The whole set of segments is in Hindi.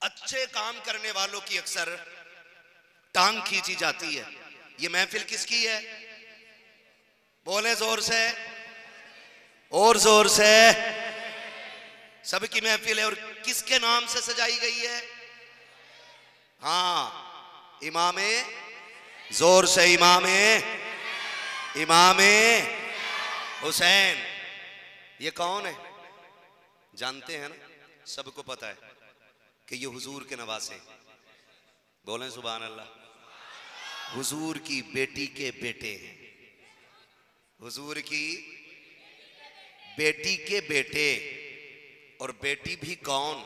अच्छे काम करने वालों की अक्सर टांग खींची जाती है। ये महफिल किसकी है? बोले जोर से और जोर से। सबकी महफिल है और किसके नाम से सजाई गई है? हाँ, इमामे, जोर से इमामे हुसैन। ये कौन है? जानते हैं ना? सबको पता है कि ये हुजूर के नवासे। बोलें सुभान अल्लाह। हुजूर की बेटी के बेटे हैं। हुजूर की बेटी के बेटे। और बेटी भी कौन?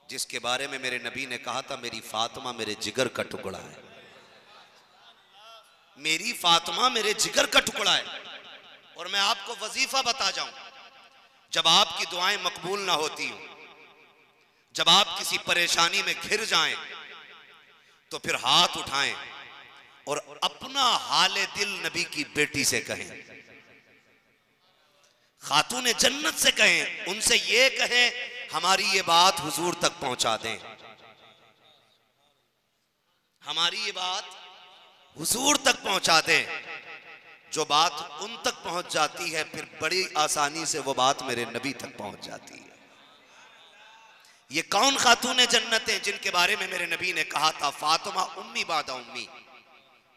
जिसके बारे में मेरे नबी ने कहा था मेरी फातिमा मेरे जिगर का टुकड़ा है। मेरी फातिमा मेरे जिगर का टुकड़ा है। और मैं आपको वजीफा बता जाऊं, जब आपकी दुआएं मकबूल ना होती हो, जब आप किसी परेशानी में घिर जाएं, तो फिर हाथ उठाएं और अपना हाले दिल नबी की बेटी से कहें, खातूने जन्नत से कहें, उनसे ये कहें हमारी ये बात हुजूर तक पहुंचा दें, हमारी ये बात हुजूर तक पहुंचा दें। जो बात उन तक पहुंच जाती है फिर बड़ी आसानी से वो बात मेरे नबी तक पहुंच जाती है। ये कौन खातूने जन्नत हैं जिनके बारे में मेरे नबी ने कहा था फातिमा उम्मी बादा उम्मी,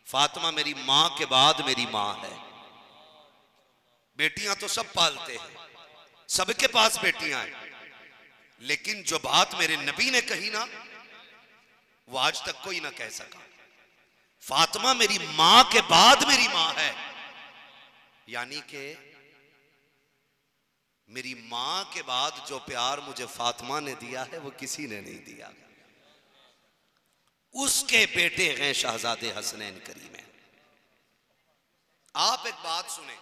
फातिमा मेरी मां के बाद मेरी मां है। बेटियां तो सब पालते हैं, सबके पास बेटियां हैं, लेकिन जो बात मेरे नबी ने कही ना वो आज तक कोई ना कह सका। फातिमा मेरी मां के बाद मेरी मां है, यानी कि मेरी मां के बाद जो प्यार मुझे फातिमा ने दिया है वो किसी ने नहीं दिया। उसके बेटे हैं शहजादे हसनैन करीमैन। आप एक बात सुने,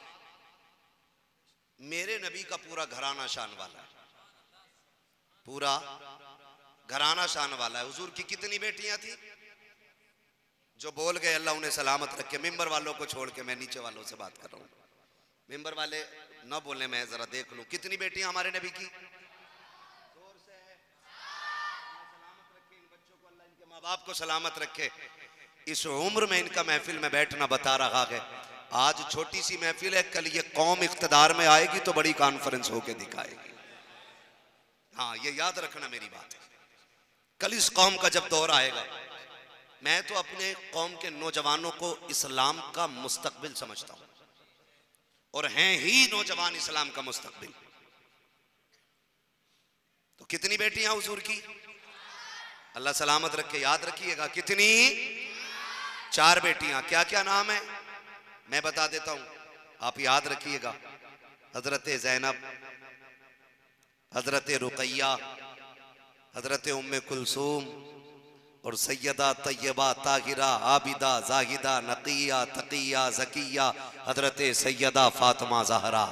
मेरे नबी का पूरा घराना शान वाला है, पूरा घराना शान वाला है। हुजूर की कितनी बेटियां थी? जो बोल गए अल्लाह उन्हें सलामत रखे। मिंबर वालों को छोड़ के मैं नीचे वालों से बात कर रहा हूं। मिंबर वाले न बोले, मैं जरा देख लूं कितनी बेटियां हमारे नबी की। जोर से सलामत रखे इन बच्चों को, अल्लाह इनके माँ बाप को सलामत रखे। इस उम्र में इनका महफिल में बैठना बता रहा है। आज छोटी सी महफिल है, कल ये कौम इख्तिदार में आएगी तो बड़ी कॉन्फ्रेंस होके दिखाएगी। हाँ, ये याद रखना मेरी बात है। कल इस कौम का जब दौर आएगा, मैं तो अपने कौम के नौजवानों को इस्लाम का मुस्तकबिल समझता हूं, और हैं ही नौजवान इस्लाम का मुस्तकबिल। तो कितनी बेटियां हुजूर की? अल्लाह सलामत रखे। याद रखिएगा कितनी? 4 बेटियां। क्या क्या नाम है मैं बता देता हूं, आप याद रखिएगा। हजरत ज़ैनब, हजरत रुकैया, हजरत उम्मे कुलसूम और सैयदा तैयबा ताहिरा आबिदा जाहिदा नकिया तकिया ज़किया हजरत सैयदा फातिमा ज़हरा।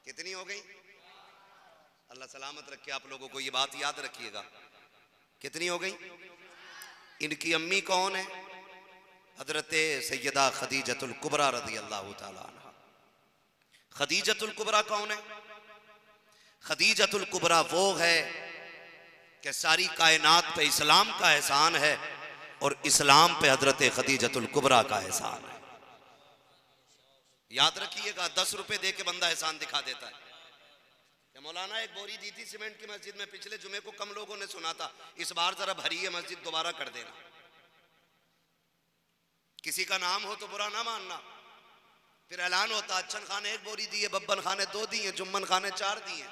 कितनी हो गई? अल्लाह सलामत रखे आप लोगों को। ये बात याद रखिएगा कितनी हो गई। इनकी अम्मी कौन है? हजरत सैयदा खदीजतुल कुबरा रज़ी अल्लाह ताला अन्हा। खदीजतुल कुबरा कौन है? खदीजतुल कुबरा वो है कि सारी कायनात पे इस्लाम का एहसान है और इस्लाम पे हजरत खदीजतुल कुबरा का एहसान है। याद रखिएगा, 10 रुपए दे के बंदा एहसान दिखा देता है। मौलाना एक बोरी दी थी सीमेंट की मस्जिद में, पिछले जुमे को कम लोगों ने सुना था, इस बार जरा भरी है मस्जिद, दोबारा कर देना। किसी का नाम हो तो बुरा ना मानना। फिर ऐलान होता अच्छन खान ने 1 बोरी दी है, बब्बन खान ने 2 दी है, जुम्मन खान ने 4 दी है।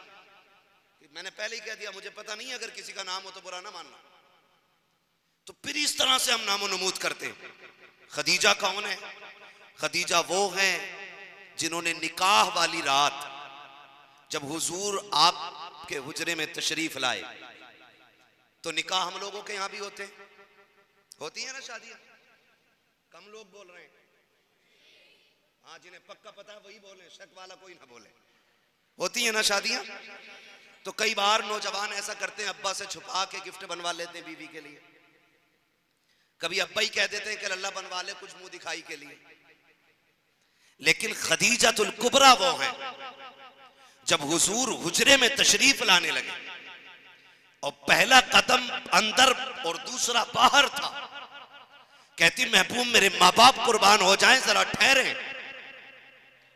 मैंने पहले ही कह दिया मुझे पता नहीं, अगर किसी का नाम हो तो बुरा ना मानना। तो फिर इस तरह से हम नामो नमूद करते हैं। खदीजा कौन है? खदीजा वो हैं जिन्होंने निकाह वाली रात जब हुजूर आपके हुजरे में तशरीफ लाए, तो निकाह हम लोगों के यहां भी होती है ना शादियां? कम लोग बोल रहे हैं। हाँ, जिन्हें पक्का पता है वही बोले, शक वाला कोई ना बोले। होती है ना शादियां? तो कई बार नौजवान ऐसा करते हैं, अब्बा से छुपा के गिफ्ट बनवा लेते हैं बीवी के लिए। कभी अब्बा ही कह देते हैं कि अल्लाह बनवा ले कुछ मुंह दिखाई के लिए। लेकिन खदीजतुल कुबरा वो है जब हुजूर हुजरे में तशरीफ लाने लगे और पहला कदम अंदर और दूसरा बाहर था। कहती महबूब मेरे माँ बाप कुर्बान हो जाएं, जरा ठहरे।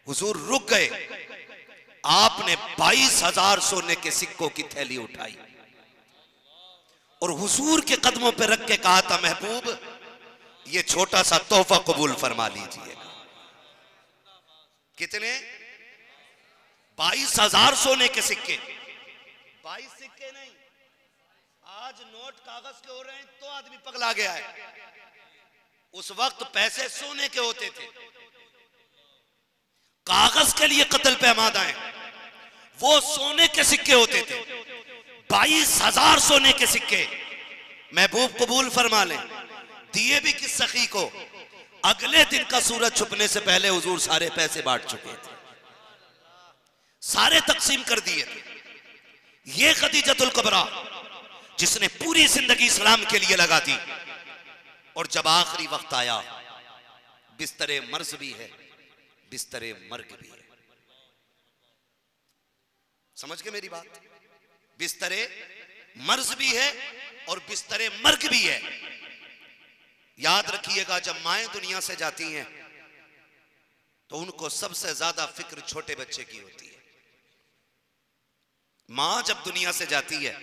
हुजूर रुक गए। आपने 22,000 सोने के सिक्कों की थैली उठाई और हुजूर के कदमों पर रख के कहा था महबूब ये छोटा सा तोहफा कबूल फरमा लीजिएगा। कितने? 22,000 सोने के सिक्के। 22 सिक्के नहीं, आज नोट कागज के हो रहे हैं तो आदमी पगला गया है। उस वक्त पैसे सोने के होते थे, कागज के लिए कत्ल पे आमादाएं, वो सोने के सिक्के होते थे। 22,000 सोने के सिक्के महबूब कबूल फरमा लें। दिए भी किस सखी को? अगले दिन का सूरज छुपने से पहले हुजूर सारे पैसे बांट चुके थे, सारे तकसीम कर दिए थे। ये खदीजतुल कुबरा जिसने पूरी जिंदगी इस्लाम के लिए लगा दी, और जब आखिरी वक्त आया, बिस्तरे मर्ज भी है, बिस्तरे मर्ग भी है। समझ के मेरी बात? बिस्तरे मर्ज भी है और बिस्तरे मर्ग भी है। याद रखिएगा, जब माएं दुनिया से जाती हैं तो उनको सबसे ज्यादा फिक्र छोटे बच्चे की होती है। मां जब दुनिया से जाती है,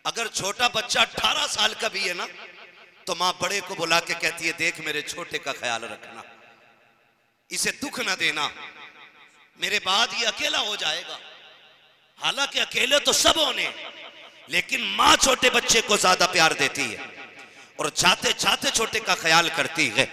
अगर छोटा बच्चा 18 साल का भी है ना, तो मां बड़े को बुला के कहती है देख मेरे छोटे का ख्याल रखना, इसे दुख ना देना, मेरे बाद ये अकेला हो जाएगा। हालांकि अकेले तो सब होने, लेकिन मां छोटे बच्चे को ज्यादा प्यार देती है और जाते जाते छोटे का ख्याल करती है।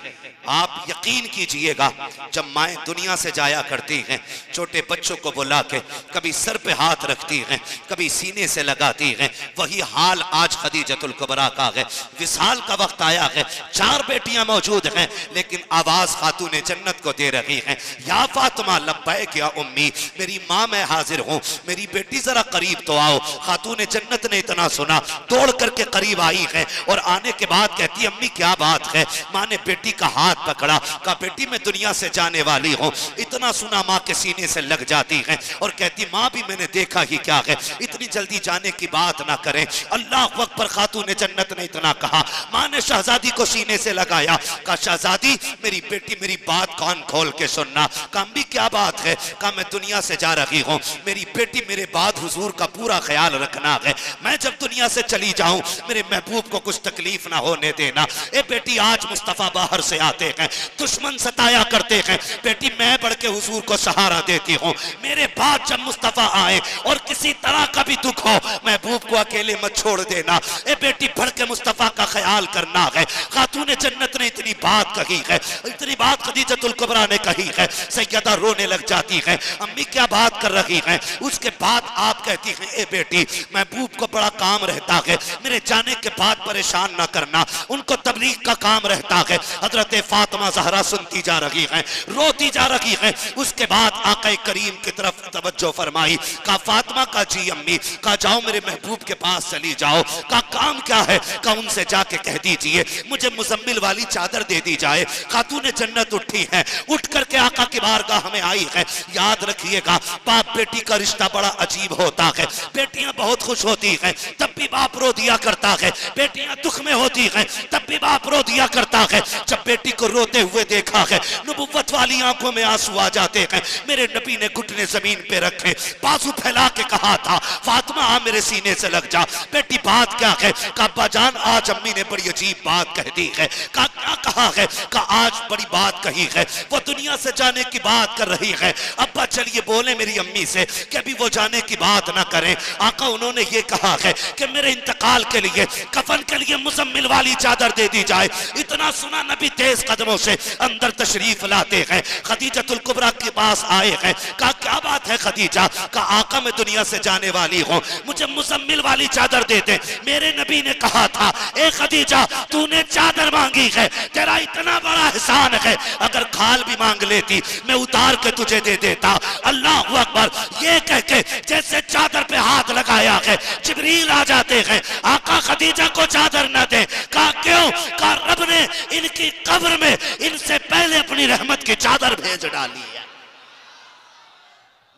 आप यकीन कीजिएगा, जब माएं दुनिया से जाया करती हैं, छोटे बच्चों को बुला के कभी सर पे हाथ रखती हैं, कभी सीने से लगाती हैं। वही हाल आज खदीजतुल कुबरा का है। विसाल का वक्त आया है, 4 बेटियां मौजूद हैं, लेकिन आवाज खातूने जन्नत को दे रही हैं, या फातिमा लब्बैक या उम्मी, मेरी माँ मैं हाजिर हूँ, मेरी बेटी जरा करीब तो आओ। खातूने जन्नत ने इतना सुना, दौड़ करके करीब आई है और आने के बाद कहती अम्मी क्या बात है? माँ ने बेटी का हाथ पकड़ा, कहा बेटी मैं दुनिया से जाने वाली हूँ। इतना सुना माँ के सीने से लग जाती है और कहती माँ भी मैंने देखा ही क्या है, इतनी जल्दी जाने की बात ना करें। अल्लाह अकबर, खातूने जन्नत ने इतना कहा। माँ ने शहजादी को सीने से लगाया, कहा शहजादी मेरी बेटी मेरी बात कान खोल के सुनना। कहा अम्मी क्या बात है? कहा मैं दुनिया से जा रही हूँ, मेरी बेटी मेरे बाद हुजूर का पूरा ख्याल रखना है। मैं जब दुनिया से चली जाऊं मेरे महबूब को कुछ तकलीफ ना होने देना। ए बेटी आज मुस्तफा बाहर से आते हैं, दुश्मन सताया करते हैं, बेटी मैं बढ़ के हुजूर को सहारा देती हूँ। मेरे बाद जब मुस्तफा आए और किसी तरह का भी दुख हो, महबूब को अकेले मत छोड़ देना। ए बेटी बढ़ के मुस्तफा का ख्याल करना है। खातूने जन्नत ने इतनी बात कही है, इतनी बात खदीजतुल कुबरा ने कही है, सैयदा रोने लग जाती है। अम्मी क्या बात कर रही हैं? उसके बाद आप कहती हैं ए बेटी महबूब को बड़ा काम रहता है, मेरे जाने के बाद परेशान ना करना, उनको तबलीग का काम रहता है। हजरत फातिमा ज़हरा सुनती जा रही हैं, रोती जा रही हैं। उसके बाद आका करीम की तरफ तवज्जो फरमाई, कहा फातिमा का जी अम्मी, कहा जाओ मेरे महबूब के पास चली जाओ। कहा काम क्या है? कहा उनसे जाके कह दीजिए मुझे मुजम्मिल वाली चादर दे दी जाए। खातूने जन्नत उठी है, उठ करके आका की बारगाह में आई है। याद रखिएगा बाप बेटी का रिश्ता बड़ा अजीब होता है। बेटियां बहुत खुश होती हैं तब भी बाप रो दिया करता है, बेटियां दुख में होती हैं तब भी बाप रो दिया करता है। जब बेटी को रोते हुए देखा है, नबुव्वत वाली आंखों में आंसू आ जाते हैं। मेरे नबी ने घुटने जमीन पे रखे, बाजू फैला के कहा था फातिमा आ मेरे सीने से लग जा। बेटी बात क्या है? कहा अब्बा जान आज अम्मी ने बड़ी अजीब बात कह दी है। कहा क्या कहा है? कहा आज बड़ी बात कही है, वो दुनिया से जाने की बात कर रही है। अब्बा चलिए बोले मेरी अम्मी से कि अभी वो जाने की बात ना करें। आका उन्होंने ये कहा है कि मेरे इंतकाल के लिए कफन के लिए मुजम्मिल वाली चादर दे दी जाए। इतना सुना नबी तेज कदमों से अंदर तशरीफ लाते हैं, खदीजतुल कुबरा के पास आए हैं। कहा क्या बात है खदीजा? कहा आका मैं दुनिया से जाने वाली हूँ, मुझे मुजम्मिल वाली चादर दे दे। मेरे नबी ने कहा था ए खदीजा तूने चादर मांगी है, तेरा इतना बड़ा एहसान है, अगर खाल भी मांग लेती मैं उतार के तुझे दे देता। अल्लाह अकबर, ये कह के जैसे चादर पे हाथ लगाया है जिब्रील आ जाते हैं। आका खदीजा को चादर न दे। कहा क्यों? कहा रब ने इनकी कब्र में इनसे पहले अपनी रहमत की चादर भेज डाली है।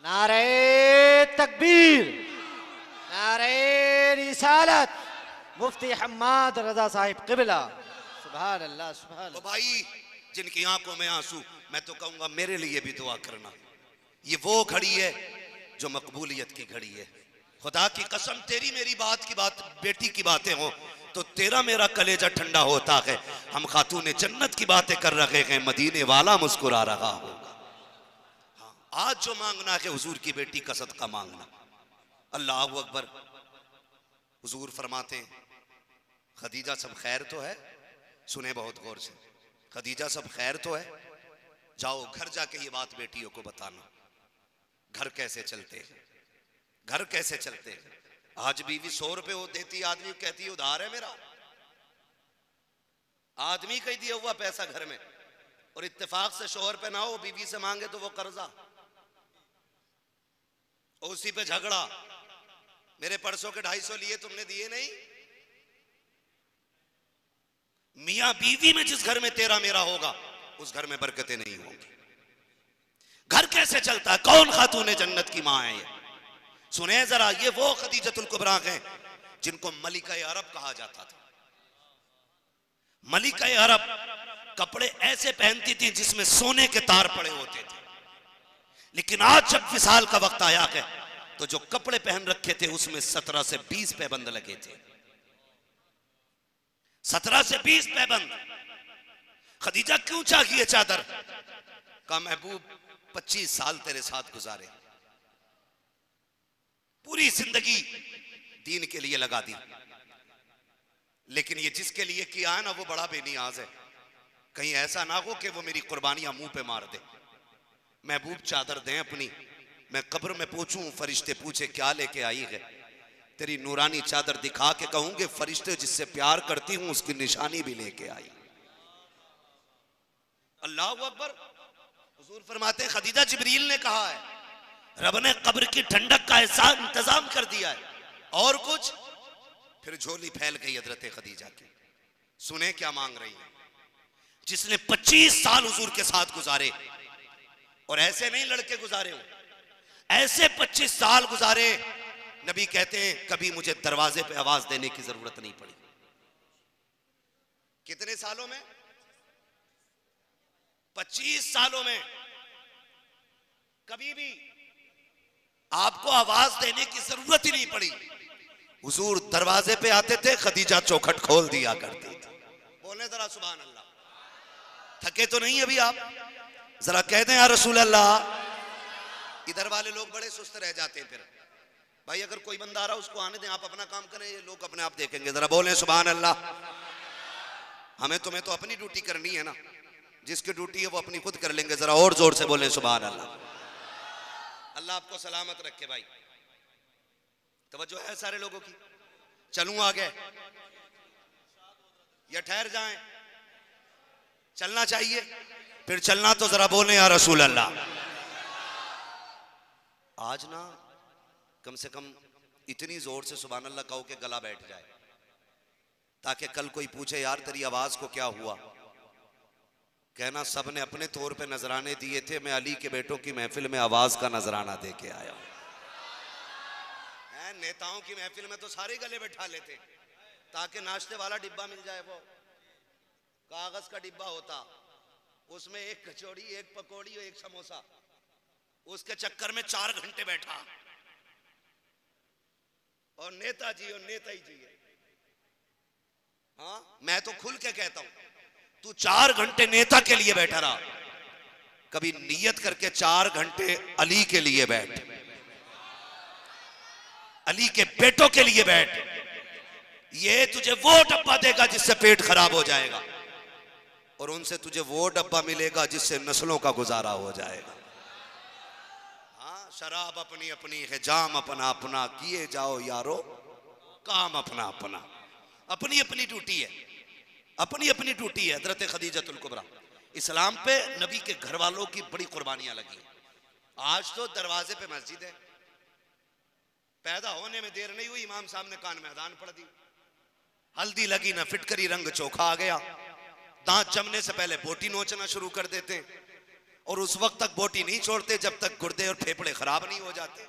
नारे तकबीर, नारे रिसालत मुफ्ती हम्माद रजा साहिब क़िबला। सुभान अल्लाह सुभान अल्लाह। तो भाई जिनकी आंखों में आंसू, मैं तो कहूंगा मेरे लिए भी दुआ करना। ये वो घड़ी है जो मकबूलियत की घड़ी है। खुदा की कसम, तेरी मेरी बात की बात, बेटी की बातें हो तो तेरा मेरा कलेजा ठंडा होता है। हम खातूने जन्नत की बातें कर रहे हैं, मदीने वाला मुस्कुरा रहा होगा। हाँ, आज जो मांगना है हुजूर की बेटी का सदका मांगना। अल्लाह अकबर। हुजूर फरमाते हैं, खदीजा सब खैर तो है? सुने बहुत गौर से, खदीजा सब खैर तो है? जाओ घर जाके ये बात बेटियों को बताना। घर कैसे चलते हैं, घर कैसे चलते हैं। आज बीवी 100 रुपए वो देती, आदमी कहती है उधार है मेरा। आदमी कह दिया हुआ पैसा घर में, और इत्तेफाक से शोहर पे ना हो, बीवी से मांगे तो वो कर्जा, और उसी पे झगड़ा। मेरे परसों के 250 लिए, तुमने दिए नहीं। मियां बीवी में जिस घर में तेरा मेरा होगा, उस घर में बरकतें नहीं होंगी। घर कैसे चलता है? कौन खातूने जन्नत की मां है ये? सुने जरा, ये वो खदीजतुल कुबरा हैं जिनको मलिका अरब कहा जाता था। मलिका अरब कपड़े ऐसे पहनती थी जिसमें सोने के तार पड़े होते थे। लेकिन आज जब विसाल का वक्त आया है तो जो कपड़े पहन रखे थे उसमें 17 से 20 पैबंद लगे थे। 17 से 20 पैबंद। खदीजा क्यों चाहिए चादर? का महबूब 25 साल तेरे साथ गुजारे, पूरी जिंदगी दीन के लिए लगा दी, लेकिन ये जिसके लिए किया है ना वो बड़ा बेनियाज है। कहीं ऐसा ना हो कि वो मेरी कुर्बानियां मुंह पे मार दे। महबूब चादर दें अपनी, मैं कब्र में पूछूं, फरिश्ते पूछे क्या लेके आई है, तेरी नूरानी चादर दिखा के कहूंगे फरिश्ते जिससे प्यार करती हूं उसकी निशानी भी लेके आई। अल्लाह अकबर। हुजूर फरमाते हैं, खदीजा जिब्रील ने कहा है, रब ने कब्र की ठंडक का ऐसा इंतजाम कर दिया है। और कुछ? फिर झोली फैल गई हजरत खदीजा की। सुने क्या मांग रही है? जिसने 25 साल हुजूर के साथ गुजारे, और ऐसे नहीं लड़के गुजारे हो, ऐसे 25 साल गुजारे। नबी कहते हैं कभी मुझे दरवाजे पे आवाज देने की जरूरत नहीं पड़ी। कितने सालों में? 25 सालों में कभी भी आपको आवाज देने की जरूरत ही नहीं पड़ी। हुजूर दरवाजे पे आते थे, खदीजा चौखट खोल दिया करती थी। बोले जरा सुभान अल्लाह। थके तो नहीं अभी आप? जरा कह दें या रसूल अल्लाह। इधर वाले लोग बड़े सुस्त रह जाते हैं। फिर भाई अगर कोई बंदा आ रहा उसको आने दें, आप अपना काम करें, ये लोग अपने आप देखेंगे। जरा बोले सुभान अल्लाह। हमें तुम्हें तो अपनी ड्यूटी करनी है ना, जिसकी ड्यूटी है वो अपनी खुद कर लेंगे। जरा और जोर से बोले सुभान अल्लाह। अल्लाह आपको सलामत रखे भाई। तवज्जो है सारे लोगों की? चलूं आगे या ठहर जाएं? चलना चाहिए। फिर चलना तो जरा बोले या रसूल अल्लाह। आज ना कम से कम इतनी जोर से सुभान अल्लाह कहो कि गला बैठ जाए, ताकि कल कोई पूछे यार तेरी आवाज को क्या हुआ, कहना सब ने अपने तौर पे नजराने दिए थे, मैं अली के बेटों की महफिल में आवाज का नजराना दे के आया हूं। नेताओं की महफिल में तो सारे गले बैठा लेते ताकि नाश्ते वाला डिब्बा मिल जाए। वो कागज का डिब्बा होता, उसमें एक कचौड़ी, एक पकौड़ी और एक समोसा। उसके चक्कर में 4 घंटे बैठा, और नेताजी और नेताई जी है। हाँ, मैं तो खुल के कहता हूं, तू 4 घंटे नेता के लिए बैठा रहा, कभी नियत करके 4 घंटे अली के लिए बैठ, अली के बेटों के लिए बैठ। ये तुझे वो डब्बा देगा जिससे पेट खराब हो जाएगा, और उनसे तुझे वो डब्बा मिलेगा जिससे नस्लों का गुजारा हो जाएगा। हाँ, शराब अपनी अपनी है, जाम अपना अपना, किए जाओ यारो काम अपना अपना। अपनी अपनी ड्यूटी है, अपनी अपनी ड्यूटी है। हजरत खदीजतुल कुबरा, इस्लाम पे नबी के घर वालों की बड़ी कुर्बानियां लगी। आज तो दरवाजे पे मस्जिद है, पैदा होने में देर नहीं हुई, इमाम साहब ने कान में अजान पढ़ दी, हल्दी लगी ना फिटकरी, रंग चोखा आ गया। दांत जमने से पहले बोटी नोचना शुरू कर देते, और उस वक्त तक बोटी नहीं छोड़ते जब तक गुर्दे और फेफड़े खराब नहीं हो जाते।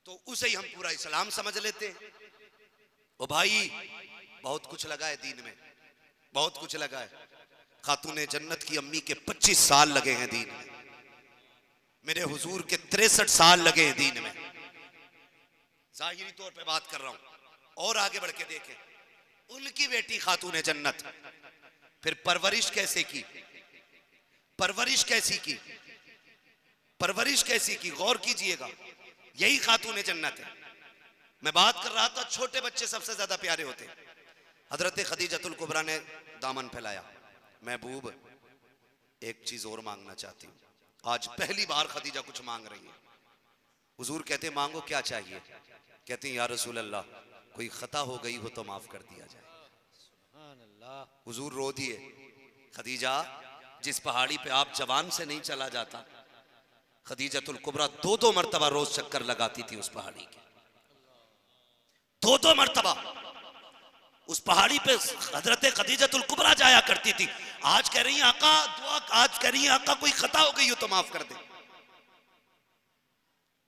तो उसे ही हम पूरा इस्लाम समझ लेते हैं। ओ भाई, बहुत कुछ लगा है दीन में, बहुत कुछ लगा है। खातूने जन्नत की अम्मी के 25 साल लगे हैं दीन में, मेरे हुजूर के 63 साल लगे हैं दीन में। जाहिरी तौर पे बात कर रहा हूं, और आगे बढ़ के देखें उनकी बेटी खातूने जन्नत, फिर परवरिश कैसे की, परवरिश कैसी की, परवरिश कैसी की, गौर कीजिएगा। यही खातूने जन्नत है। मैं बात कर रहा था छोटे बच्चे सबसे ज्यादा प्यारे होते हैं। हजरत खदीजतुल कुबरा ने दामन फैलाया, महबूब एक चीज और मांगना चाहती हूँ। आज पहली बार खदीजा कुछ मांग रही है। हुजूर कहते मांगो, क्या चाहिए? कहते हैं या रसूल अल्लाह, कोई खता हो गई हो तो माफ कर दिया जाए। हुजूर रो दिए, खदीजा जिस पहाड़ी पे आप जवान से नहीं चला जाता, खदीजतुल कुबरा 2-2 मरतबा रोज चक्कर लगाती थी उस पहाड़ी के, 2-2 मरतबा उस पहाड़ी पे हजरत खदीजतुल कुबरा जाया करती थी। आज कह रही है आका दुआ, आज कह रही है आका कोई खता हो गई हो तो माफ कर दे।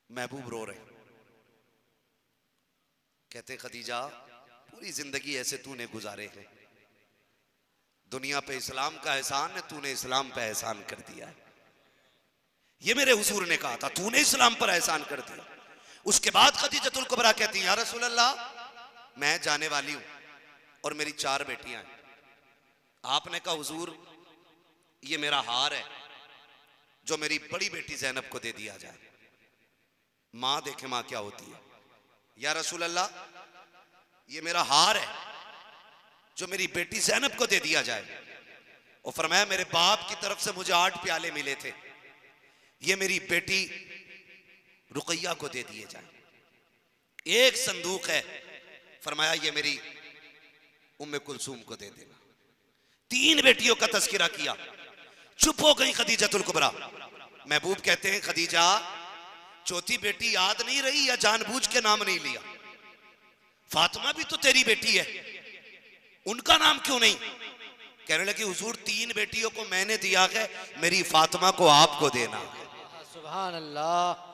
महबूब रो रहे, कहते खदीजा पूरी जिंदगी ऐसे तूने गुजारे हैं, दुनिया पे इस्लाम का एहसान है, तूने इस्लाम पे एहसान कर दिया है। ये मेरे हुजूर ने कहा था, तूने इस्लाम पर एहसान कर दिया। उसके बाद खदीजतुल कुबरा कहती है या रसूल अल्लाह, मैं जाने वाली हूं और मेरी 4 बेटियां हैं। आपने कहा हुजूर ये मेरा हार है जो मेरी बड़ी बेटी ज़ैनब को दे दिया जाए। मां देखे मां क्या होती है। या रसूल अल्लाह, ये मेरा हार है जो मेरी बेटी ज़ैनब को दे दिया जाए। और फरमाया मेरे बाप की तरफ से मुझे 8 प्याले मिले थे, ये मेरी बेटी रुकैया को दे दिए जाए। एक संदूक है, फरमाया ये मेरी उम्मे कुलसूम को दे देना। 3 बेटियों का तस्करा किया, चुप हो गई खदीजतुल कुबरा। महबूब कहते हैं खदीजा, चौथी बेटी याद नहीं रही या जानबूझ के नाम नहीं लिया? फातिमा भी तो तेरी बेटी है, उनका नाम क्यों नहीं? कहने लगी हुजूर 3 बेटियों को मैंने दिया है, मेरी फातिमा को आपको देना है। सुभान अल्लाह।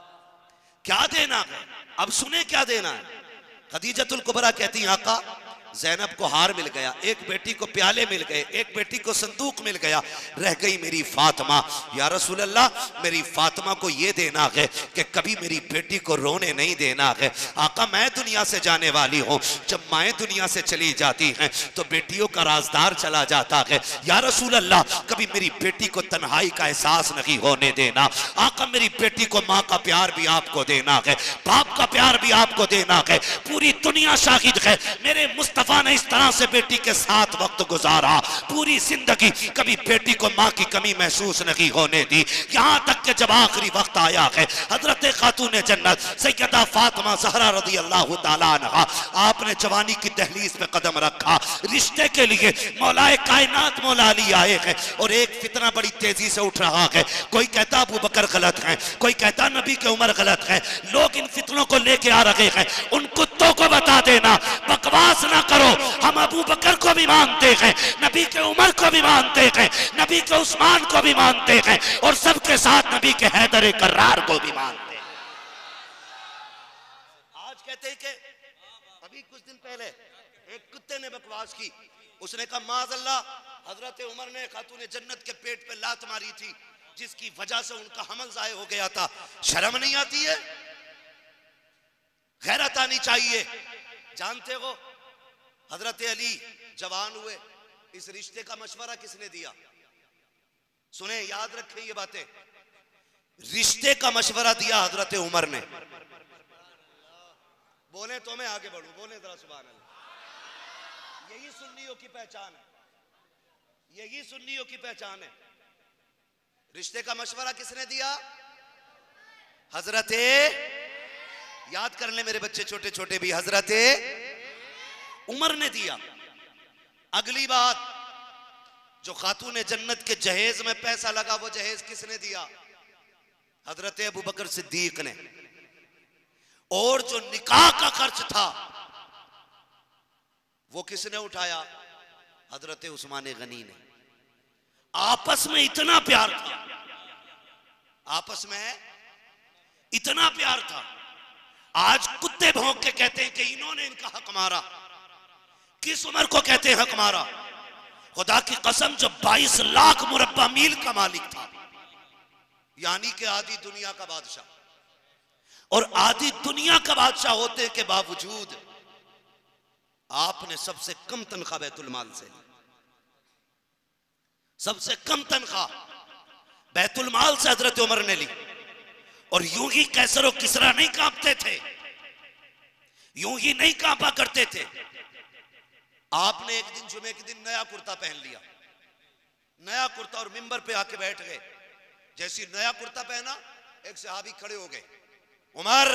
क्या देना है? अब सुने क्या देना है। खदीजतुल कुबरा कहती हैं आका ज़ैनब को हार मिल गया, एक बेटी को प्याले मिल गए, एक बेटी को संदूक मिल गया, रह गई मेरी फातिमा। या रसूल अल्लाह, मेरी फातिमा को ये देना है कि कभी मेरी बेटी को रोने नहीं देना है। आका मैं दुनिया से जाने वाली हूँ, जब माएँ दुनिया से चली जाती हैं तो बेटियों का राजदार चला जाता है। या रसूल अल्लाह, कभी मेरी बेटी को तन्हाई का एहसास नहीं होने देना। आका मेरी बेटी को माँ का प्यार भी आपको देना है, बाप का प्यार भी आपको देना है। पूरी दुनिया शाहिद है, मेरे मुस्तफा ने इस तरह से बेटी के साथ वक्त गुजारा, पूरी जिंदगी कभी बेटी को माँ की कमी महसूस नहीं होने दी। यहाँ तक कि जब आखिरी वक्त आया है, हजरत खातून जन्नत सैयदा फातिमा ज़हरा रज़ी अल्लाह ताला अन्हा, आपने जवानी की दहलीज पे कदम रखा, रिश्ते के लिए मौलाए कायनात मौला अली आए हैं। और एक फितना बड़ी तेजी से उठ रहा है, कोई कहता अबू बकर गलत है, कोई कहता नबी की उम्र गलत है। लोग इन फितनों को लेके आ रहे हैं, उन कुत्तों को बता देना बकवास ना करो, हम अबू बकर को भी मानते हैं, नबी के उमर को भी मानते हैं, नबी के उस्मान को भी मानते हैं, और सबके साथ नबी के हैदर कर्रार को भी मानते हैं। आज कहते हैं कि अभी कुछ दिन पहले एक कुत्ते ने बकवास की, उसने कहा माज़अल्लाह हजरत उमर ने खातून जन्नत के पेट पे लात मारी थी जिसकी वजह से उनका हमल ज़ाये हो गया था। शर्म नहीं आती है? गैरत आनी चाहिए। जानते हो हजरत अली जवान हुए, इस रिश्ते का मशवरा किसने दिया? सुने, याद रखें ये बातें। रिश्ते का मशवरा दिया हजरत उमर ने। बोले तो मैं आगे बढ़ूं, बोले जरा सुभान अल्लाह। यही सुन्नियों की पहचान है, यही सुन्नियों की पहचान है। रिश्ते का मशवरा किसने दिया? हजरत, याद कर ले मेरे बच्चे छोटे छोटे भी, हजरत उमर ने दिया। अगली बात, जो खातून जन्नत के जहेज में पैसा लगा वो जहेज किसने दिया? हजरत अबू बकर सिद्दीक ने। और जो निकाह का खर्च था वो किसने उठाया? हजरत उस्मान गनी ने। आपस में इतना प्यार था, आपस में इतना प्यार था। आज कुत्ते भौंक के कहते हैं कि इन्होंने इनका हक मारा। किस उमर को कहते हैं हक मारा? खुदा की कसम, जो 22 लाख मुरब्बा मील का मालिक था, यानी कि आधी दुनिया का बादशाह, और आधी दुनिया का बादशाह होते के बावजूद आपने सबसे कम तनख्वाह बैतुल माल से ली। सबसे कम तनख्वाह बैतुल माल से हजरत उमर ने ली। और यूं ही कैसर और किसरा नहीं कांपते थे, यूं ही नहीं कांपा करते थे। आपने एक दिन जुमे के दिन नया कुर्ता पहन लिया, नया कुर्ता, और मिंबर पे आके बैठ गए। जैसी नया कुर्ता पहना, एक सहाबी खड़े हो गए, उमर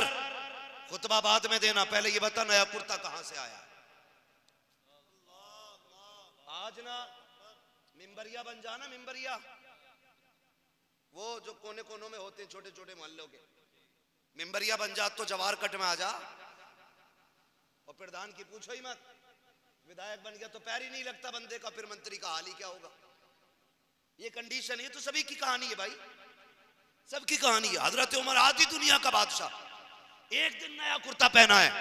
खुतबा बाद में देना, पहले ये बता नया कुर्ता कहां से आया। आज ना मिंबरिया बन जाना, मिंबरिया, वो जो कोने कोनों में होते हैं छोटे छोटे मोहल्लों के, मिंबरिया बन जा तो जवार कट में आ जा। और प्रधान की पूछो ही मत, विधायक बन गया तो पैर ही नहीं लगता बंदे का, फिर मंत्री का हाल ही क्या होगा। ये कंडीशन है, तो सभी की कहानी है भाई, सबकी कहानी है। हजरत उमर आधी दुनिया का बादशाह, एक दिन नया कुर्ता पहना है,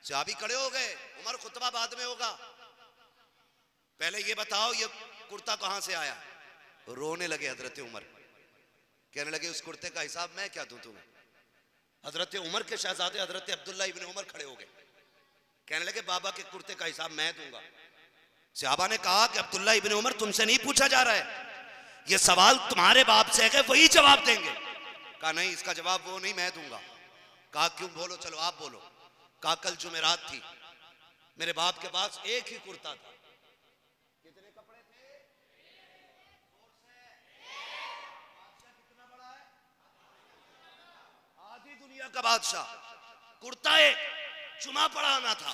सहाबी खड़े हो गए, उमर खुतबा बाद में होगा, पहले ये बताओ ये कुर्ता कहां से आया। रोने लगे हजरत उमर, कहने लगे उस कुर्ते का हिसाब मैं क्या दूं तुम्हें। हजरत उमर के शहजादे हजरत अब्दुल्ला इब्न उमर खड़े हो गए, कहने लगे बाबा के कुर्ते का हिसाब मैं दूंगा। सहाबा ने कहा कि अब्दुल्ला इब्न उमर तुमसे नहीं पूछा जा रहा है, ये सवाल तुम्हारे बाप से है, वही जवाब देंगे। कहा नहीं, इसका जवाब वो नहीं मैं दूंगा। कहा क्यों? बोलो, चलो आप बोलो। कहा कल जुमेरात थी, मेरे बाप के पास एक ही कुर्ता था। कितने कपड़े थे? कितना बड़ा है? आधी दुनिया का बादशाह, कुर्ता एक, जुमा पढ़ाना था।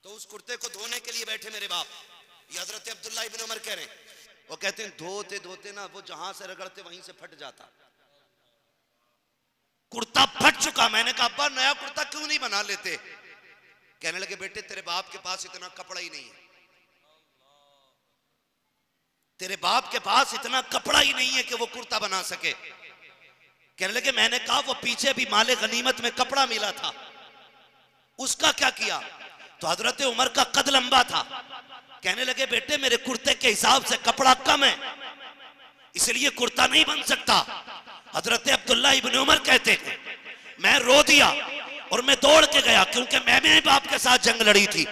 तो उस कुर्ते को धोने के लिए बैठे मेरे बाप, ये हजरत अब्दुल्ला इब्न उमर कह रहे हैं, वो कहते हैं धोते धोते ना वो जहां से रगड़ते वहीं से फट जाता, कुर्ता फट चुका। मैंने कहा अब्बा नया कुर्ता क्यों नहीं बना लेते? कहने लगे बेटे तेरे बाप के पास इतना कपड़ा ही नहीं है, तेरे बाप के पास इतना कपड़ा ही नहीं है कि वो कुर्ता बना सके। कहने लगे मैंने कहा वो पीछे भी माले गनीमत में कपड़ा मिला था, उसका क्या किया? तो हजरत उमर का कद लंबा था, कहने लगे बेटे मेरे कुर्ते के हिसाब से कपड़ा कम है, इसलिए कुर्ता नहीं बन सकता। हजरत अब्दुल्ला इब्न उमर कहते थे मैं रो दिया और मैं दौड़ के गया, क्योंकि मैं मेरे बाप के साथ जंग लड़ी थी,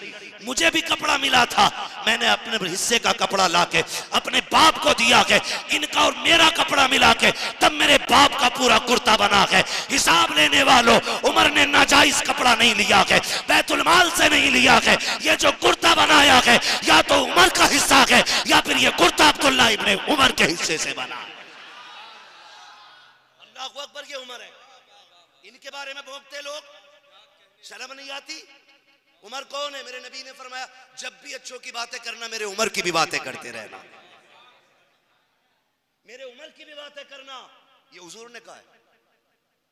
मुझे भी कपड़ा मिला था। मैंने अपने हिस्से का कपड़ा लाके अपने बाप को दिया के, इनका और मेरा कपड़ा मिला के तब मेरे बाप का पूरा कुर्ता बना के। हिसाब लेने वालों, उमर ने नाजायज कपड़ा नहीं लिया के, बैतुल माल से नहीं लिया के, ये जो कुर्ता बनाया है या तो उमर का हिस्सा है या फिर ये कुर्ता अब्दुल्ला इब्न उमर के हिस्से से बना। अल्लाहू अकबर, ये उमर है, इनके बारे में भोंकते लोग, शर्म नहीं आती? उमर कौन है? मेरे नबी ने फरमाया जब भी अच्छों की बातें करना मेरे उमर की भी बातें करते रहना, मेरे उमर की भी बातें करना, ये हुजूर ने कहा है,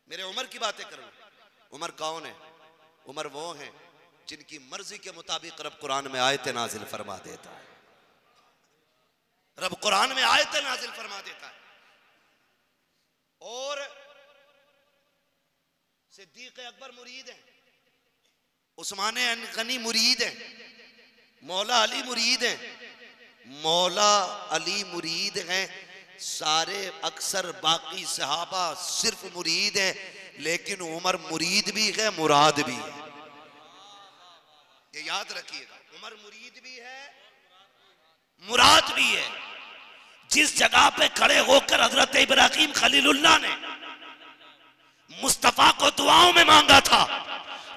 मेरे उमर की बातें करना। उमर कौन है? उमर वो हैं जिनकी मर्जी के मुताबिक रब कुरान में आयत नाजिल फरमा देता है, रब कुरान में आयत नाजिल फरमा देता है। और सिद्दीक अकबर मुरीद हैं, उस्मान गनी मुरीद हैं, मौला अली मुरीद हैं, मौला अली मुरीद हैं, सारे अक्सर बाकी सहाबा सिर्फ मुरीद हैं, लेकिन उमर मुरीद भी है मुराद भी है, ये याद रखिएगा। उमर मुरीद भी है मुराद भी है। जिस जगह पे खड़े होकर हजरत इब्राहिम खलीलुल्लाह ने मुस्तफा को दुआओं में मांगा था,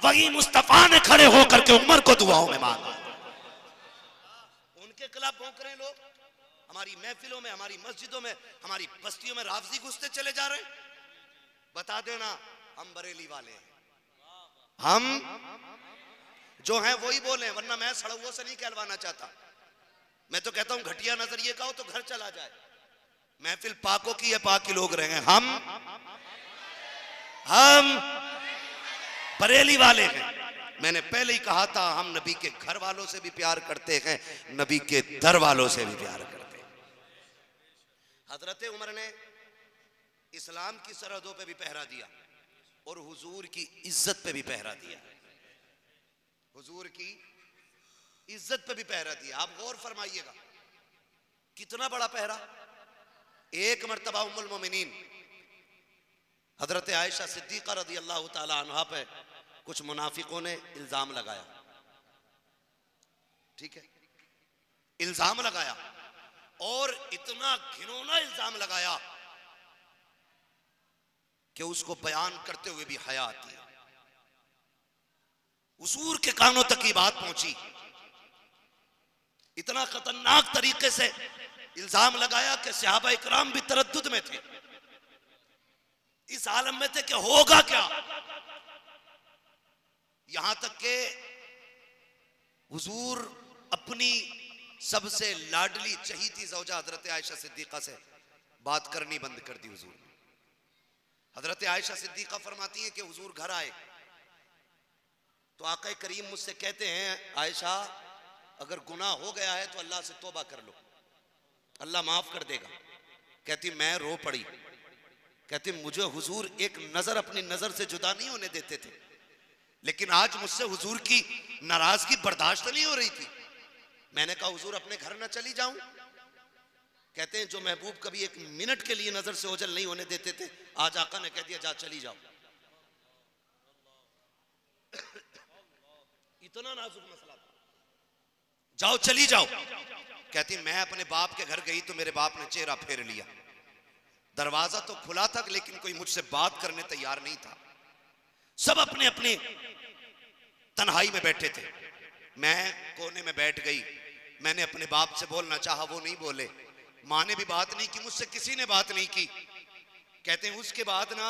वही मुस्तफा ने खड़े होकर के उमर को दुआओं में मांगा। उनके खिलाफ भौंक रहे लोग, हमारी महफिलों में, हमारी मस्जिदों में, हमारी बस्तियों में राफजी घुसते चले जा रहे हैं। बता देना हम बरेली वाले हैं, हम जो हैं वही बोले, वरना मैं सड़ुओं से नहीं कहलवाना चाहता। मैं तो कहता हूं घटिया नजरिए का हो तो घर चला जाए, महफिल पाकों की है, पाक के लोग रहे। हम बरेली वाले हैं। मैंने पहले ही कहा था हम नबी के घर वालों से भी प्यार करते हैं, नबी के दर वालों से भी प्यार करते हैं। हजरत उमर ने इस्लाम की सरहदों पे भी पहरा दिया। और हुजूर की इज्जत पे भी पहरा दिया। हुजूर की इज्जत पे भी पहरा दिया। आप गौर फरमाइएगा कितना बड़ा पहरा। एक मर्तबा उम्मुल मोमिनीन हजरत आयशा सिद्दीका रदी अल्लाह ताला अन्हा पे कुछ मुनाफिकों ने इल्जाम लगाया। ठीक है, इल्जाम लगाया और इतना घिनौना इल्जाम लगाया कि उसको बयान करते हुए भी हया आती है। हुजूर के कानों तक की बात पहुंची। इतना खतरनाक तरीके से इल्जाम लगाया कि सहाबा इकराम भी तरद्दुद में थे, इस आलम में थे कि होगा क्या। यहां तक के हुजूर अपनी सबसे लाडली चहीती ज़ौजा हजरत आयशा सिद्दीका से बात करनी बंद कर दी हुजूर ने। हजरत आयशा सिद्दीका फरमाती है कि हुजूर घर आए तो आका करीम मुझसे कहते हैं, आयशा अगर गुनाह हो गया है तो अल्लाह से तौबा कर लो, अल्लाह माफ कर देगा। कहती मैं रो पड़ी। कहती मुझे हुजूर एक नजर अपनी नजर से जुदा नहीं होने देते थे, लेकिन आज मुझसे हुजूर की नाराजगी बर्दाश्त नहीं हो रही थी। मैंने कहा हुजूर अपने घर ना चली जाऊं। कहते हैं जो महबूब कभी एक मिनट के लिए नजर से ओझल नहीं होने देते थे, आज आका ने कह दिया जा चली जाओ। इतना नाजुक मसला था, जाओ चली जाओ। कहती मैं अपने बाप के घर गई तो मेरे बाप ने चेहरा फेर लिया। दरवाजा तो खुला था लेकिन कोई मुझसे बात करने तैयार नहीं था। सब अपने अपने तन्हाई में बैठे थे। मैं कोने में बैठ गई। मैंने अपने बाप से बोलना चाहा, वो नहीं बोले। माँ ने भी बात नहीं की, मुझसे किसी ने बात नहीं की। कहते हैं उसके बाद ना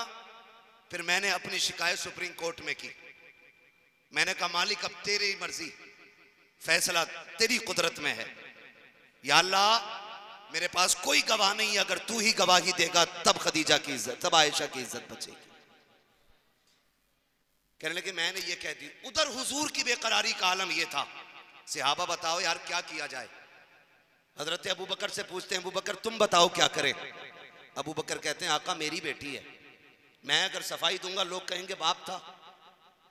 फिर मैंने अपनी शिकायत सुप्रीम कोर्ट में की। मैंने कहा मालिक अब तेरी मर्जी, फैसला तेरी कुदरत में है। या अल्लाह मेरे पास कोई गवाह नहीं है, अगर तू ही गवाही देगा तब खदीजा की इज्जत, तब आयशा की इज्जत बचेगी। कहने लगे मैंने ये कह दी। उधर हुजूर की बेकरारी का आलम ये था। सहाबा बताओ यार क्या किया जाए। हजरत अबू बकर से पूछते हैं, अबू बकर तुम बताओ क्या करें। अबू बकर कहते हैं आका मेरी बेटी है, मैं अगर सफाई दूंगा लोग कहेंगे बाप था,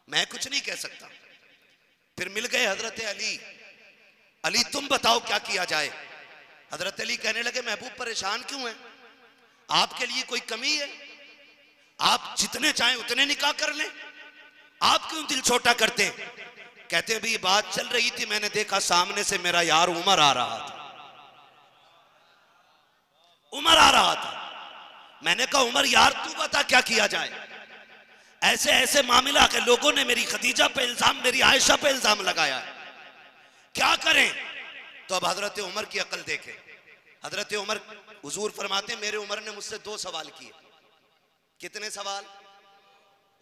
मैं कुछ नहीं कह सकता। फिर मिल गए हजरत अली। अली तुम बताओ क्या किया जाए। हजरत अली कहने लगे महबूब परेशान क्यों है, आपके लिए कोई कमी है, आप जितने चाहें उतने निकाह कर लें, आप क्यों दिल छोटा करते हैं। कहते हैं भाई बात चल रही थी, मैंने देखा सामने से मेरा यार उमर आ रहा था। उमर आ रहा था। मैंने कहा उमर यार तू बता क्या किया जाए। ऐसे ऐसे मामला के लोगों ने मेरी खदीजा पे इल्जाम, मेरी आयशा पे इल्जाम लगाया है, क्या करें। तो अब हजरत उमर की अकल देखे। हजरत उमर हुजूर फरमाते मेरे उमर ने मुझसे 2 सवाल किए। कितने सवाल,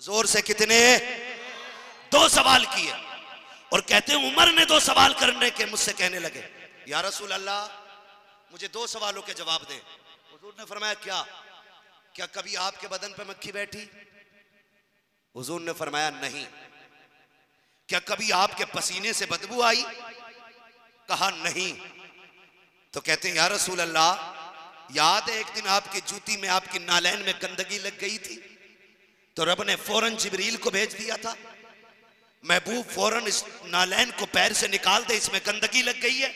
जोर से कितने, 2 सवाल किए। और कहते हैं उमर ने 2 सवाल करने के मुझसे कहने लगे या रसूल अल्लाह मुझे 2 सवालों के जवाब दें। हुजूर ने फरमाया क्या, क्या कभी आपके बदन पे मक्खी बैठी। हुजूर ने फरमाया नहीं। क्या कभी आपके पसीने से बदबू आई। कहा नहीं। तो कहते हैं या रसूल अल्लाह याद है एक दिन आपकी जूती में, आपकी नालैन में गंदगी लग गई थी तो रब ने फौरन जिब्रील को भेज दिया था, महबूब फौरन इस नालैन को पैर से निकाल दे, इसमें गंदगी लग गई है।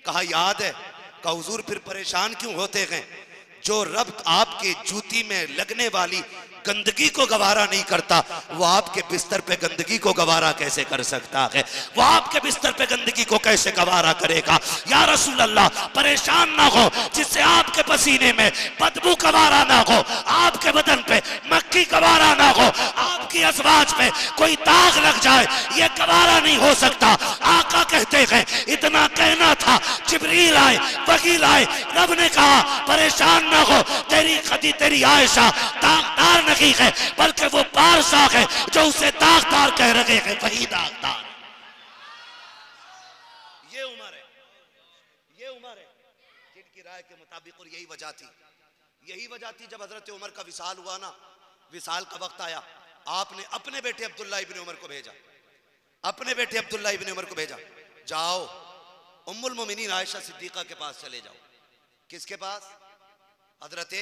कहा याद है। कहा हुजूर फिर परेशान क्यों होते हैं, जो रब आपके जूती में लगने वाली गंदगी को गवारा नहीं करता वो आपके बिस्तर पे गंदगी को गवारा कैसे कर सकता है। वो आपके बिस्तर पे गंदगी को कैसे गवारा करेगा। या रसूल अल्लाह परेशान ना हो, जिससे आपके पसीने में बदबू गवारा ना हो, आपके बदन पे मक्खी गवारा ना हो, आपकी अज़वाज पे कोई दाग लग जाए, ये गवारा नहीं हो सकता। आका कहते हैं इतना कहना था, जिब्रील आए, वकील आए, रब ने कहा परेशान ना हो, तेरी आयशा दागदार नहीं है बल्कि वो पारसाख है, जो उसे दागदार कह रहे हैं, वही दागदार। ये उम्र है, ये उम्र है जिनकी राय के मुताबिक। और यही वजह थी जब हजरत उमर का विसाल हुआ ना, विसाल का वक्त आया, आपने अपने बेटे अब्दुल्ला इब्न उमर को भेजा, अपने बेटे अब्दुल्ला इब्न उमर को भेजा, जाओ उम्मुल मोमिनीन आयशा सिद्दीका के पास चले जाओ। किसके पास, हजरत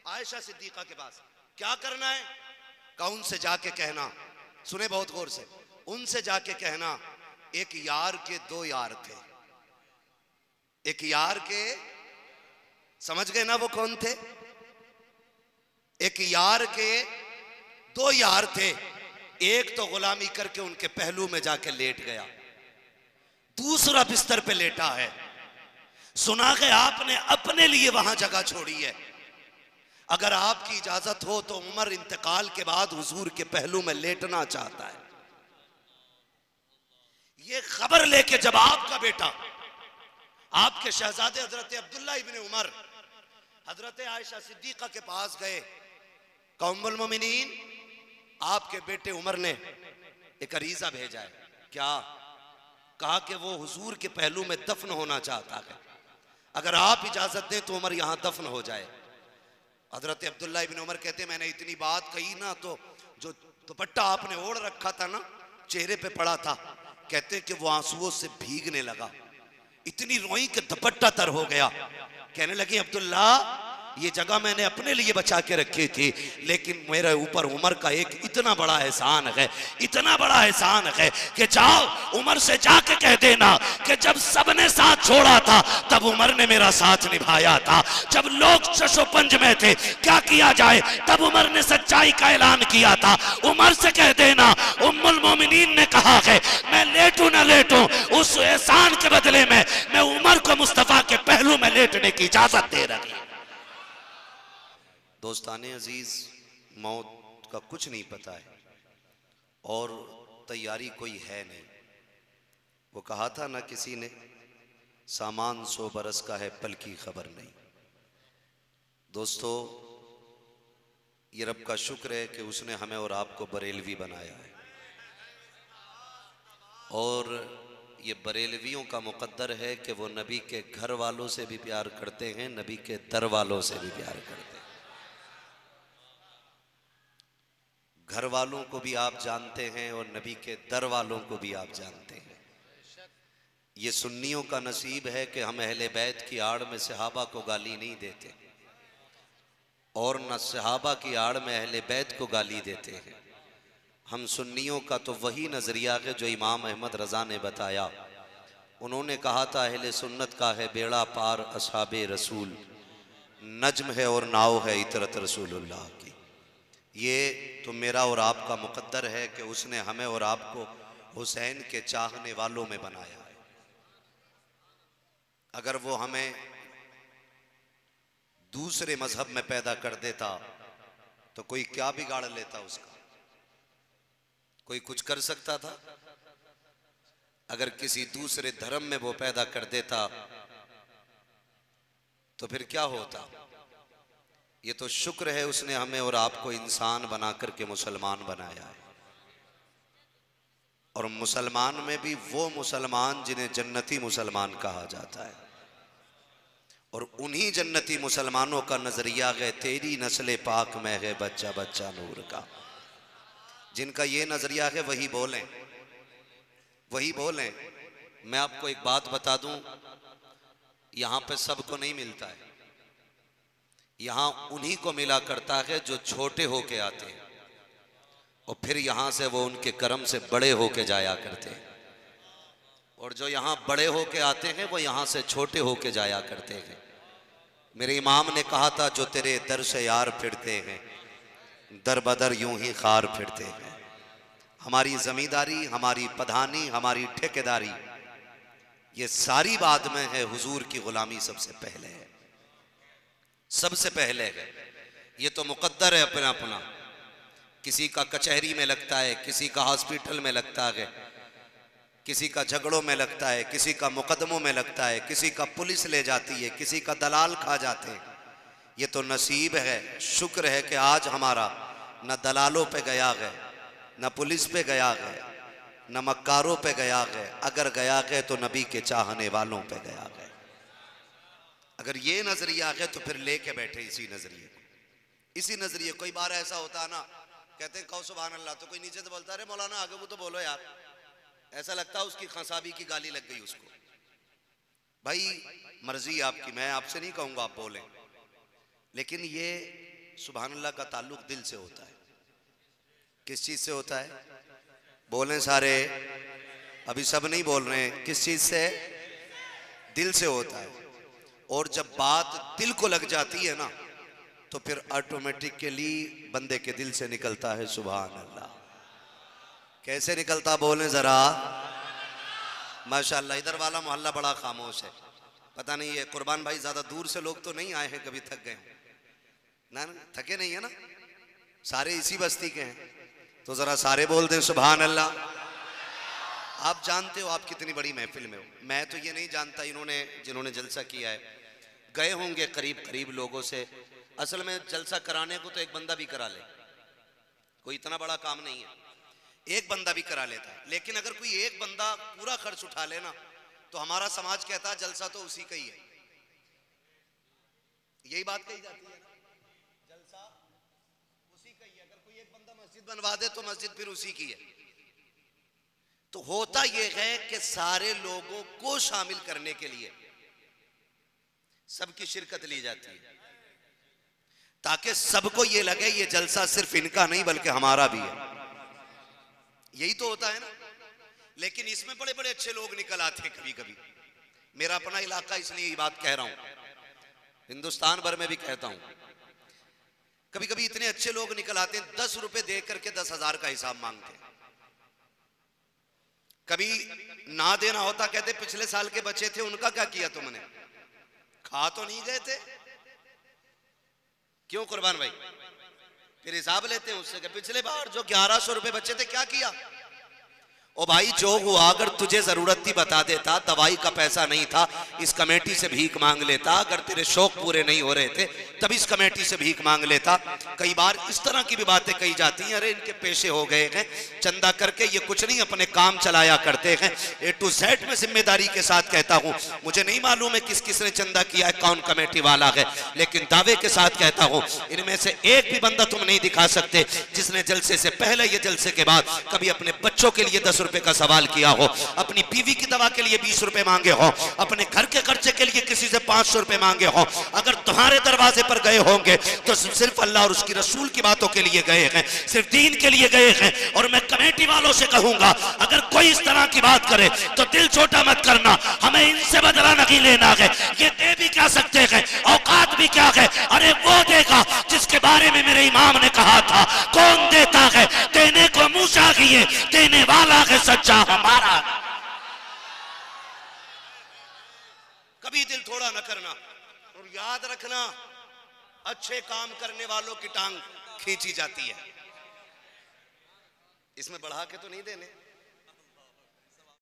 आयशा सिद्दीका के पास। क्या करना है। का उनसे जाके कहना, सुने बहुत गौर से, उनसे जाके कहना एक यार के दो यार थे। एक यार के, समझ गए ना वो कौन थे? एक यार के दो यार थे, एक तो गुलामी करके उनके पहलू में जाके लेट गया, दूसरा बिस्तर पे लेटा है। सुना कि आपने अपने लिए वहां जगह छोड़ी है। अगर आपकी इजाजत हो तो उमर इंतकाल के बाद हुजूर के पहलू में लेटना चाहता है। ये खबर लेके जब आपका बेटा, आपके शहजादे हजरत अब्दुल्ला इब्न उमर हजरत आयशा सिद्दीका के पास गए, उम्मुल मोमिनीन आपके बेटे उमर ने एक अरीजा भेजा है। क्या? कहा कि वो हुजूर के पहलू में दफन होना चाहता है, अगर आप इजाजत दें तो उमर यहां दफन हो जाए। हजरत अब्दुल्ला इब्न उमर कहते मैंने इतनी बात कही ना तो जो दुपट्टा आपने ओढ़ रखा था ना चेहरे पे पड़ा था, कहते कि वो आंसुओं से भीगने लगा, इतनी रोई कि दुपट्टा तर हो गया। कहने लगी अब्दुल्ला ये जगह मैंने अपने लिए बचा के रखी थी, लेकिन मेरे ऊपर उमर का एक इतना बड़ा एहसान है, इतना बड़ा एहसान है कि जाओ उमर से जाके कह देना कि जब सबने साथ छोड़ा था तब उमर ने मेरा साथ निभाया था। जब लोग चशोपंज में थे क्या किया जाए, तब उमर ने सच्चाई का ऐलान किया था। उमर से कह देना उम्मुल मोमिनीन ने कहा है मैं लेटूं ना लेटूं, उस एहसान के बदले में मैं उमर को मुस्तफा के पहलू में लेटने की इजाजत दे रही। दोस्ताने अजीज, मौत का कुछ नहीं पता है और तैयारी कोई है नहीं। वो कहा था ना किसी ने, सामान 100 बरस का है पल की खबर नहीं। दोस्तों ये रब का शुक्र है कि उसने हमें और आपको बरेलवी बनाया है, और ये बरेलवियों का मुकद्दर है कि वो नबी के घर वालों से भी प्यार करते हैं, नबी के दर वालों से भी प्यार करते हैं। घर वालों को भी आप जानते हैं और नबी के दर वालों को भी आप जानते हैं। ये सुन्नियों का नसीब है कि हम अहले बैत की आड़ में सहाबा को गाली नहीं देते और न सहाबा की आड़ में अहले बैत को गाली देते हैं। हम सुन्नियों का तो वही नजरिया है जो इमाम अहमद रजा ने बताया। उन्होंने कहा था अहले सुन्नत का है बेड़ा पार असहाबे रसूल, नज्म है और नाव है इतरत रसूलुल्लाह की। ये तो मेरा और आपका मुकद्दर है कि उसने हमें और आपको हुसैन के चाहने वालों में बनाया है। अगर वो हमें दूसरे मजहब में पैदा कर देता तो कोई क्या बिगाड़ लेता उसका? कोई कुछ कर सकता था? अगर किसी दूसरे धर्म में वो पैदा कर देता तो फिर क्या होता? ये तो शुक्र है उसने हमें और आपको इंसान बना करके मुसलमान बनाया है, और मुसलमान में भी वो मुसलमान जिन्हें जन्नती मुसलमान कहा जाता है, और उन्हीं जन्नती मुसलमानों का नजरिया है तेरी नस्ल पाक में है बच्चा बच्चा नूर का। जिनका ये नजरिया है वही बोलें, वही बोलें। मैं आपको एक बात बता दूं, यहां पे सबको नहीं मिलता है, यहां उन्हीं को मिला करता है जो छोटे होके आते हैं और फिर यहां से वो उनके कर्म से बड़े होके जाया करते हैं, और जो यहां बड़े होके आते हैं वो यहां से छोटे होके जाया करते हैं। मेरे इमाम ने कहा था जो तेरे दर से यार फिरते हैं दर बदर यूं ही खार फिरते हैं। हमारी जमींदारी, हमारी पधानी, हमारी ठेकेदारी, ये सारी बाद में है, हुजूर की गुलामी सबसे पहले है, सबसे पहले है। ये तो मुकद्दर है अपना अपना, किसी का कचहरी में लगता है, किसी का हॉस्पिटल में लगता है, किसी का झगड़ों में लगता है, किसी का मुकदमों में लगता है, किसी का पुलिस ले जाती है, किसी का दलाल खा जाते हैं। ये तो नसीब है, शुक्र है कि आज हमारा न दलालों पे गया है, न पुलिस पे गया है, न मक्कारों पे गया है, अगर गया है तो नबी के चाहने वालों पे गया है। अगर ये नजरिया है तो फिर लेके बैठे इसी नजरिए को, इसी नजरिए। कोई बार ऐसा होता है ना, कहते हैं कहो सुभान अल्लाह, तो कोई नीचे से बोलता है मौलाना आगे वो तो बोलो यार, ऐसा लगता है उसकी खसाबी की गाली लग गई उसको। भाई मर्जी आपकी, मैं आपसे नहीं कहूंगा आप बोलें, लेकिन ये सुभान अल्लाह का ताल्लुक दिल से होता है। किस चीज से होता है? बोलें सारे, अभी सब नहीं बोल रहे हैं। किस चीज से? दिल से होता है। और जब बात दिल को लग जाती है ना, तो फिर ऑटोमेटिकली बंदे के दिल से निकलता है सुभान अल्लाह। कैसे निकलता बोलें जरा? माशाअल्लाह। इधर वाला मोहल्ला बड़ा खामोश है, पता नहीं ये कुर्बान भाई ज्यादा दूर से लोग तो नहीं आए हैं, कभी थक गए ना? थके नहीं है ना? सारे इसी बस्ती के हैं, तो जरा सारे बोल दें सुभान अल्लाह। आप जानते हो आप कितनी बड़ी महफिल में हो। मैं तो ये नहीं जानता, इन्होंने जिन्होंने जलसा किया है गए होंगे करीब करीब लोगों से। असल में जलसा कराने को तो एक बंदा भी करा ले, कोई इतना बड़ा काम नहीं है, एक बंदा भी करा लेता है। लेकिन अगर कोई एक बंदा पूरा खर्च उठा लेना, तो हमारा समाज कहता है जलसा तो उसी का ही है। यही बात कही जाती है, जलसा उसी का ही है। अगर कोई एक बंदा मस्जिद बनवा दे तो मस्जिद फिर उसी की है। तो होता यह है कि सारे लोगों को शामिल करने के लिए सबकी शिरकत ली जाती है, ताकि सबको ये लगे ये जलसा सिर्फ इनका नहीं बल्कि हमारा भी है। यही तो होता है ना। लेकिन इसमें बड़े बड़े अच्छे लोग निकल आते हैं कभी कभी। मेरा अपना इलाका, इसलिए ये बात कह रहा हूं, हिंदुस्तान भर में भी कहता हूं, कभी कभी इतने अच्छे लोग निकल आते हैं 10 रुपए दे करके 10,000 का हिसाब मांगते हैं। कभी ना देना होता कहते पिछले साल के बच्चे थे उनका क्या किया तुमने, खा तो नहीं गए थे? क्यों कुर्बान भाई? फिर हिसाब लेते हैं उससे कि पिछले बार जो 1100 रुपए बचे थे क्या किया? ओ भाई जो हुआ, अगर तुझे जरूरत थी बता देता, दवाई का पैसा नहीं था इस कमेटी से भीख मांग लेता, अगर तेरे शौक पूरे नहीं हो रहे थे तब इस कमेटी से भीख मांग लेता। कई बार इस तरह की भी बातें कही जाती हैं, अरे इनके पेशे हो गए हैं चंदा करके, ये कुछ नहीं अपने काम चलाया करते हैं। A to Z में जिम्मेदारी के साथ कहता हूं, मुझे नहीं मालूम है किस किसने चंदा किया है, कौन कमेटी वाला है, लेकिन दावे के साथ कहता हूं इनमें से एक भी बंदा तुम नहीं दिखा सकते जिसने जलसे से पहले या जलसे के बाद कभी अपने बच्चों के लिए 10 रुपए का सवाल किया हो, अपनी बीवी की दवा के लिए 20 रुपए मांगे हो, अपने घर के खर्चे के लिए किसी से 500 रुपए मांगे हो। अगर तुम्हारे दरवाजे पर गए होंगे तो सिर्फ अल्लाह और उसकी रसूल की बातों के लिए गए हैं, सिर्फ दीन के लिए गए हैं। और मैं कमेटी वालों से कहूंगा, अगर कोई इस तरह की बात करे तो दिल छोटा मत करना, हमें इनसे बदला नहीं लेना है। ये दे भी क्या सकते हैं, औकात भी क्या है? अरे वो देगा जिसके बारे में मेरे इमाम ने कहा था, कौन देता है देने को मुंह चाहिए, देने वाला है सच्चा हमारा। कभी दिल थोड़ा न करना, और याद रखना अच्छे काम करने वालों की टांग खींची जाती है। इसमें बढ़ा के तो नहीं देने,